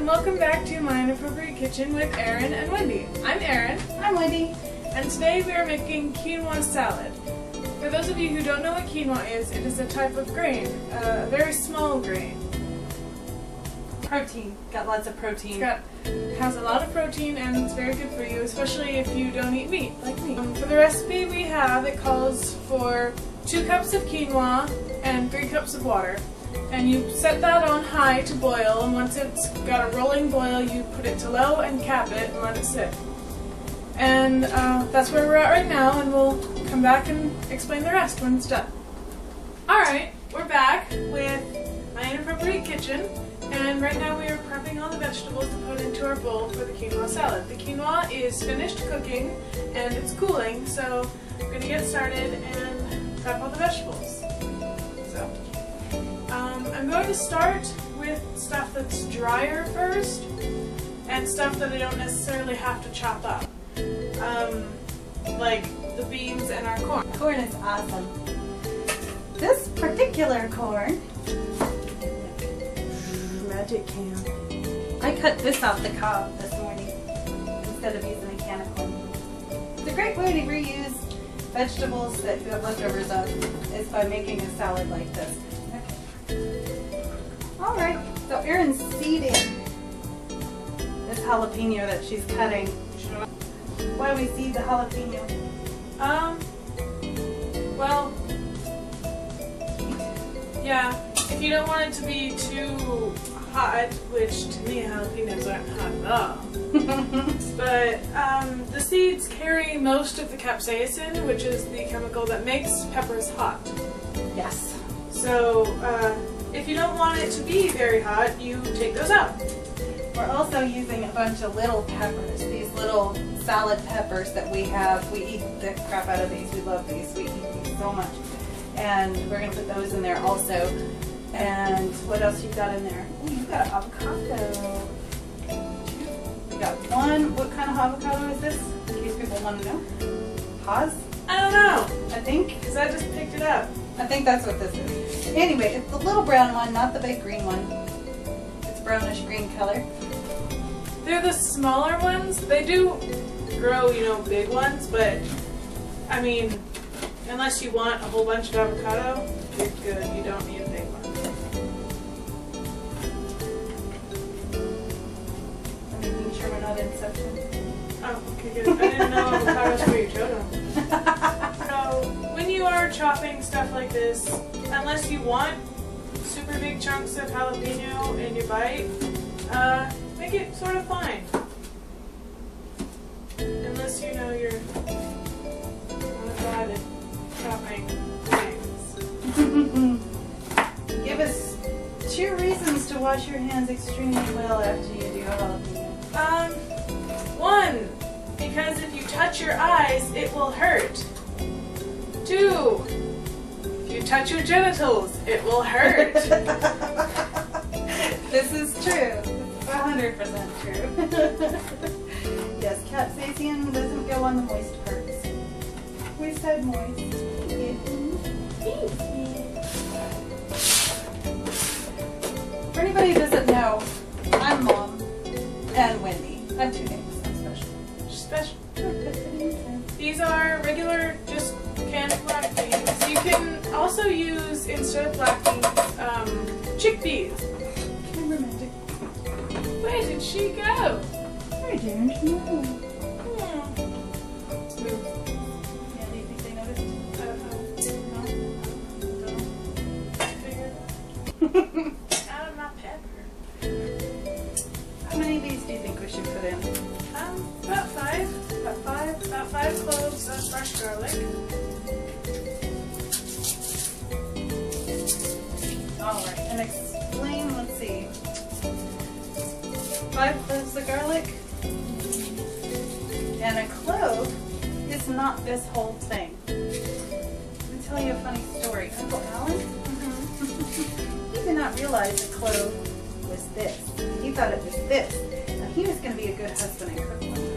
welcome back to My Inappropriate Kitchen with Erin and Wendy. I'm Erin. I'm Wendy. And today we are making quinoa salad. For those of you who don't know what quinoa is, it is a type of grain, a very small grain. Protein. Got lots of protein. It has a lot of protein and it's very good for you, especially if you don't eat meat, like me. For the recipe we have, it calls for 2 cups of quinoa and 3 cups of water. And you set that on high to boil, and once it's got a rolling boil, you put it to low and cap it and let it sit. And that's where we're at right now, and we'll come back and explain the rest when it's done. Alright, we're back with My Inappropriate Kitchen, and right now we are prepping all the vegetables to put into our bowl for the quinoa salad. The quinoa is finished cooking, and it's cooling, so we're going to get started and prep all the vegetables. So, I'm going to start with stuff that's drier first, and stuff that I don't necessarily have to chop up. Like the beans and our corn. Corn is awesome. This particular corn, Magic can. I cut this off the cob this morning instead of using a can of corn. It's a great way to reuse vegetables that you have leftovers of is by making a salad like this. Okay. Alright, so Erin's seeding this jalapeno that she's cutting. Why do we seed the jalapeno? Well, yeah, if you don't want it to be too hot, which to me jalapenos aren't hot at all. But the seeds carry most of the capsaicin, which is the chemical that makes peppers hot. Yes. So if you don't want it to be very hot, you take those out. We're also using a bunch of little peppers, these little salad peppers that we have. We eat the crap out of these. We love these. We eat these so much. And we're going to put those in there also. And what else you got in there? Ooh, you got avocado. We got one. What kind of avocado is this? In case people want to know. Haas? I don't know. I think. Because I just picked it up. I think that's what this is. Anyway, it's the little brown one, not the big green one. It's brownish green color. They're the smaller ones. They do grow, you know, big ones, but I mean, unless you want a whole bunch of avocado, you're good. You don't need a big one. I'm making sure we're not in Inception. Oh, okay, good. I didn't know avocados were your children. So, when you are chopping stuff like this, unless you want super big chunks of jalapeno in your bite, make it sort of fine. Unless you know you're one-sided chopping things. Give us 2 reasons to wash your hands extremely well after you do a jalapeno. 1, because if you touch your eyes, it will hurt. 2, if you touch your genitals, it will hurt. This is true. 100% true. Yes, capsaicin doesn't go on the moist parts. We said moist. For anybody who doesn't know, I'm Mom and Wendy. I have 2 names. I'm special. These are regular, just canned black beans. You can also use, instead of black beans, chickpeas. I'm romantic. Where did she go? I don't know. Smooth. Yeah, do you think they noticed? I don't know. Figure it out. Out of my pepper. How many of these do you think we should put in? About 5. About 5 cloves of fresh garlic. Alright, and explain, let's see. 5 cloves of garlic. And a clove is not this whole thing. Let me tell you a funny story. Uncle Alan, he did not realize a clove was this. He thought it was this. Now he was going to be a good husband and cook one time.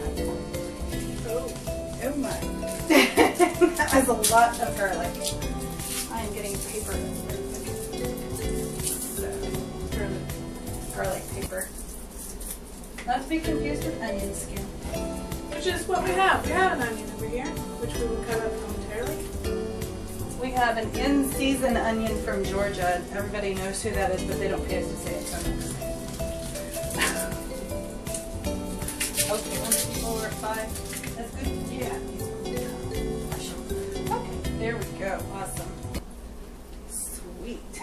Oh my. That was a lot of garlic. I'm getting paper. So, garlic paper. Not to be confused with onion skin. Which is what we have. We have an onion over here, which we will cut up momentarily. We have an in-season onion from Georgia. Everybody knows who that is, but they don't pay us to say it, so I'm not going to say it. Okay, 1, 2, 4, 5. That's good? Yeah. Okay, there we go. Awesome. Sweet.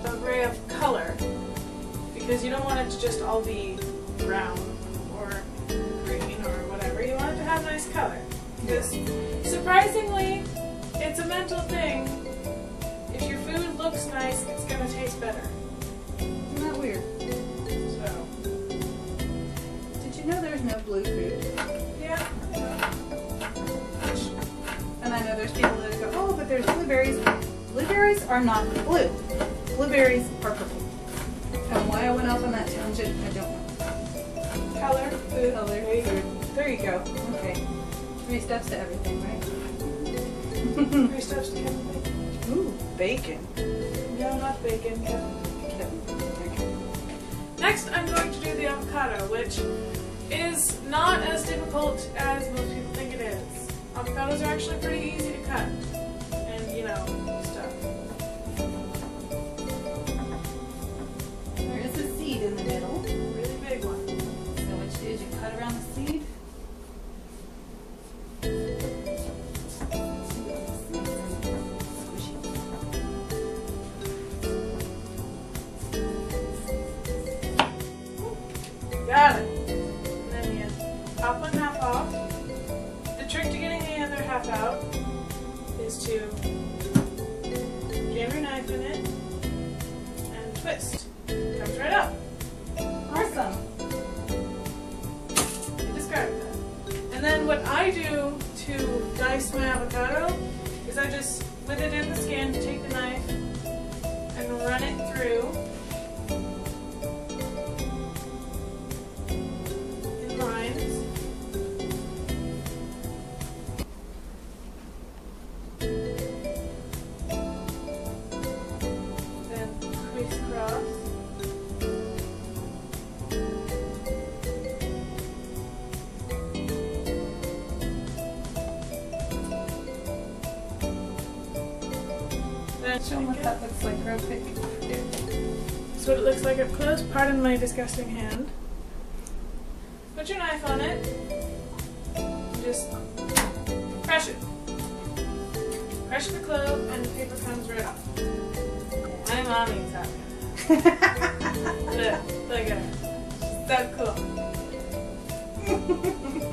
A ray of color, because you don't want it to just all be brown or green or whatever. You want it to have nice color. Because surprisingly, it's a mental thing. If your food looks nice, it's going to taste better. Isn't that weird? So, did you know there's no blue food? yeah. And I know there's people that go, oh, but there's blueberries. Blueberries are not blue. Blueberries are purple. And why I went off on that tangent, I don't know. Color, food, Color, there you go. There you go. Okay. 3 steps to everything, right? 3 steps to Kevin Bacon. Ooh, bacon. No, not bacon, Kevin. Okay. Next, I'm going to do the avocado, which is not as difficult as most people think it is. Avocados are actually pretty easy to cut, and you know, stuff. There is a seed in the middle. Really big one. So what you do is you cut around the seed. Got it. And then you pop one half off. The trick to getting the other half out is to jam your knife in it and twist. It comes right up. Awesome. You described that. And then what I do to dice my avocado is I just, with it in the skin, take the knife and run it through in lines. Then crisscross. Show them what that looks like real quick. That's what it looks like up close. Pardon my disgusting hand. Put your knife on it. And just crush it. Crush the clove and the paper comes right off. My mommy's happy. Look at her. So cool.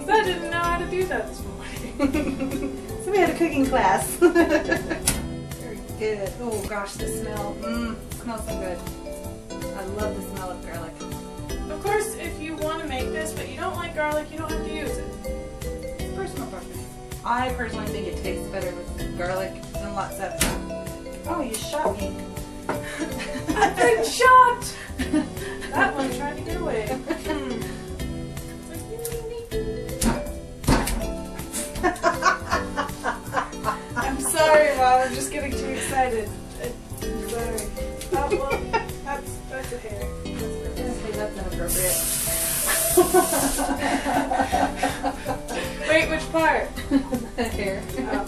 So I didn't know how to do that this morning. So we had a cooking class. Good. Oh gosh, the smell. Smells so good. I love the smell of garlic. Of course, if you want to make this, but you don't like garlic, you don't have to use it. It's personal preference. I personally think it tastes better with garlic and lots of. Oh, you shot me. I've been shot! That one tried to get away. I'm sorry, Mom. I'm just getting too excited. I'm sorry. Oh, well, that's a hair. That's inappropriate. Wait, which part? The hair. Oh.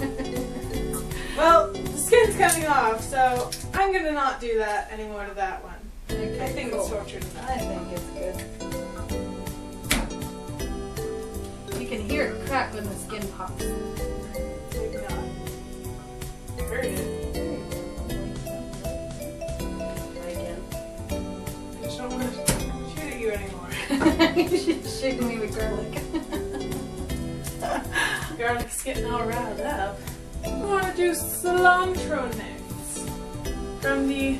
Well, the skin's coming off, so I'm gonna not do that anymore to that one. Okay, I think cool. it's tortured enough. I think it's good. You can hear it crack when the skin pops. Maybe not. Heard it. Again. I just don't want to shoot at you anymore. You should shoot me with garlic. Garlic's getting all riled up. We want to do cilantro next. From the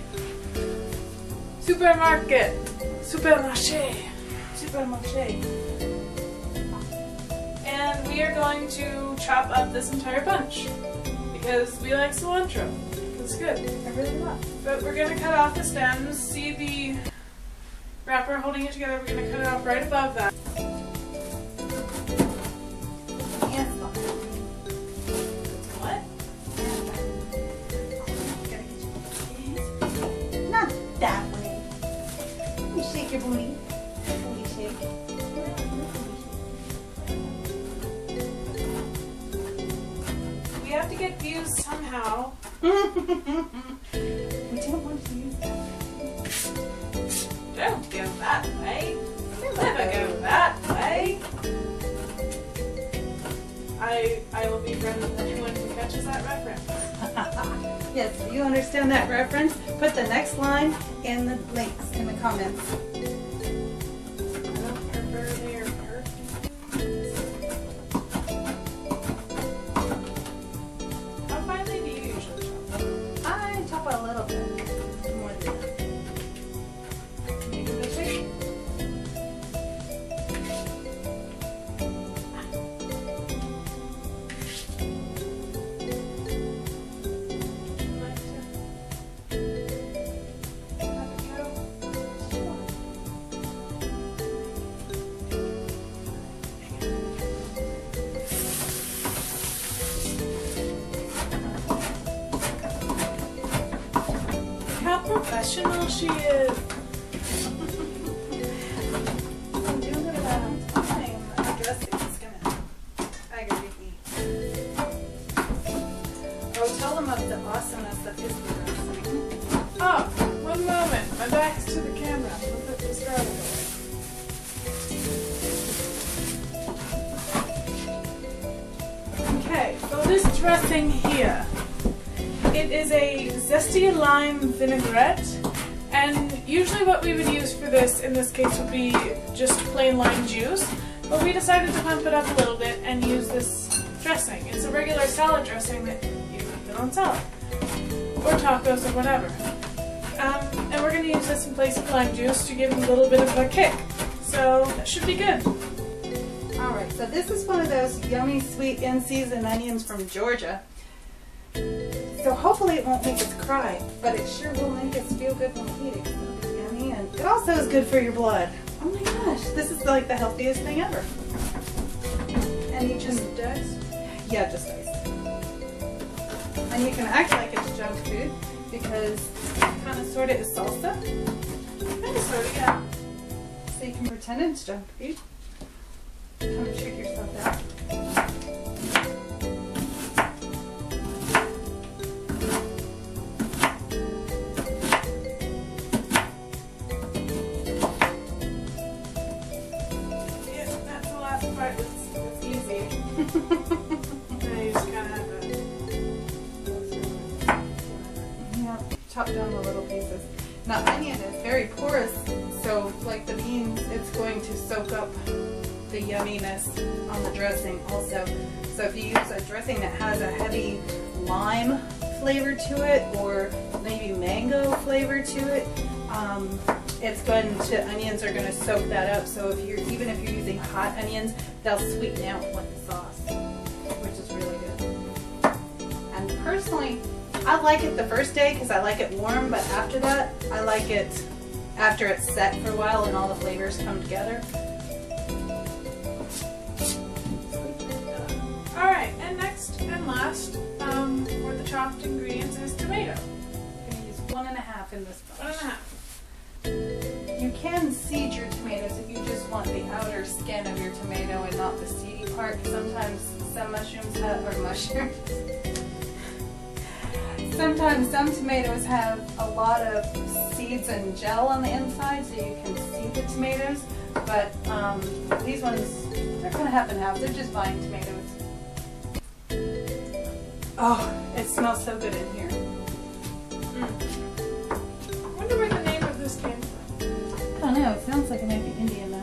supermarket. Supermarché. And we are going to chop up this entire bunch. Because we like cilantro. It's good. I really love. But we're going to cut off the stems. See the wrapper holding it together? We're going to cut it off right above that. Yes. What? Not that way. You shake your booty. have to get views somehow. We don't want to use that. Don't go that way. Never go that way. I will be friends with anyone who catches that reference. Yes, if you understand that reference, put the next line in the links in the comments. Preferably or per. How finely do you usually chop? I chop a little bit more than that. Make a mistake. How professional she is. I'm doing it around time. I guess it's gonna aggravate me. Oh, tell them of the awesomeness that is the dressing. Oh, one moment. My back's to the camera. I'll put this garlic away. Okay, so this dressing here. It is a zesty lime vinaigrette, and usually what we would use for this in this case would be just plain lime juice, but we decided to pump it up a little bit and use this dressing. It's a regular salad dressing that you would put on salad, or tacos or whatever. And we're going to use this in place of lime juice to give it a little bit of a kick, so that should be good. Alright, so this is one of those yummy sweet in-season onions from Georgia. So hopefully it won't make us cry, but it sure will make us feel good when we eat it. It'll be yummy, and it also is good for your blood. Oh my gosh, this is like the healthiest thing ever. And you just Diced? yeah, just diced. And you can act like it's junk food because it kind of sort of is salsa. Kind of, sort of, yeah. So you can pretend it's junk food. Come and trick yourself out. It's easy. Now you just kind of have to. Yeah, chop down the little pieces. Now onion is very porous, so like the beans, it's going to soak up the yumminess on the dressing also. So if you use a dressing that has a heavy lime flavor to it, or maybe mango flavor to it, onions are going to soak that up. So even if you're using hot onions, they'll sweeten out with the sauce, which is really good. And personally, I like it the first day because I like it warm, but after that, I like it after it's set for a while and all the flavors come together. Alright, and next and last for the chopped ingredients is tomato. I'm going to use 1.5 in this batch. 1.5. You can seed your tomatoes if you just want the outer skin of your tomato and not the seedy part. Sometimes sometimes some tomatoes have a lot of seeds and gel on the inside, so you can seed the tomatoes. But these ones, they're kind of half and half. They're just vine tomatoes. Oh, it smells so good in here. I wonder where the name of this came from. I don't know, it sounds like it might be Indian though.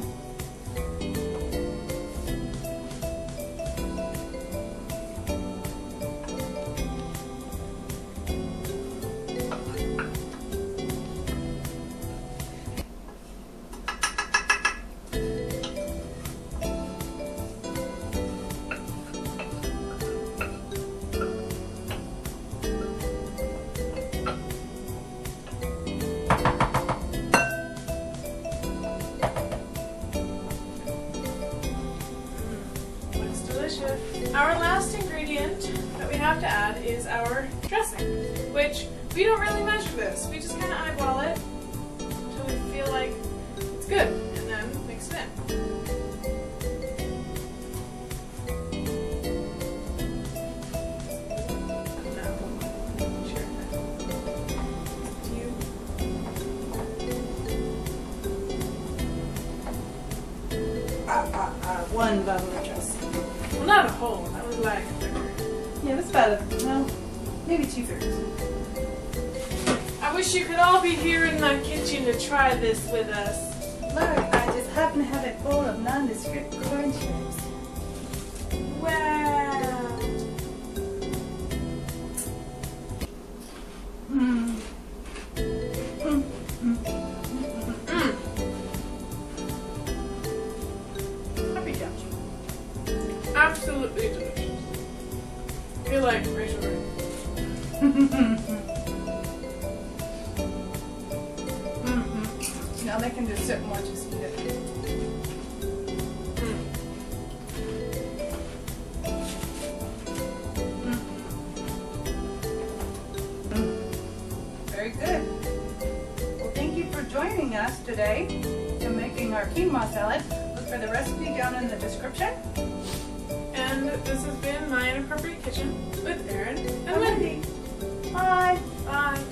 Our last ingredient that we have to add is our dressing, which we don't really measure this. We just kind of eyeball it until we feel like it's good, and then mix it in. one bubbler dress. Well, not a whole. That was like a third. Yeah, that's about maybe 2/3. I wish you could all be here in my kitchen to try this with us. Look, I just happen to have a bowl of nondescript corn chips. Wow. Mm. Mm. Mm. Mm. Happy Josh. Absolutely delicious. I feel like Rachel Ray. Now they can just sit and watch us eat it. Very good. Well, thank you for joining us today in making our quinoa salad. Look for the recipe down in the description. And this has been My Inappropriate Kitchen with Erin and Wendy. Bye. Bye.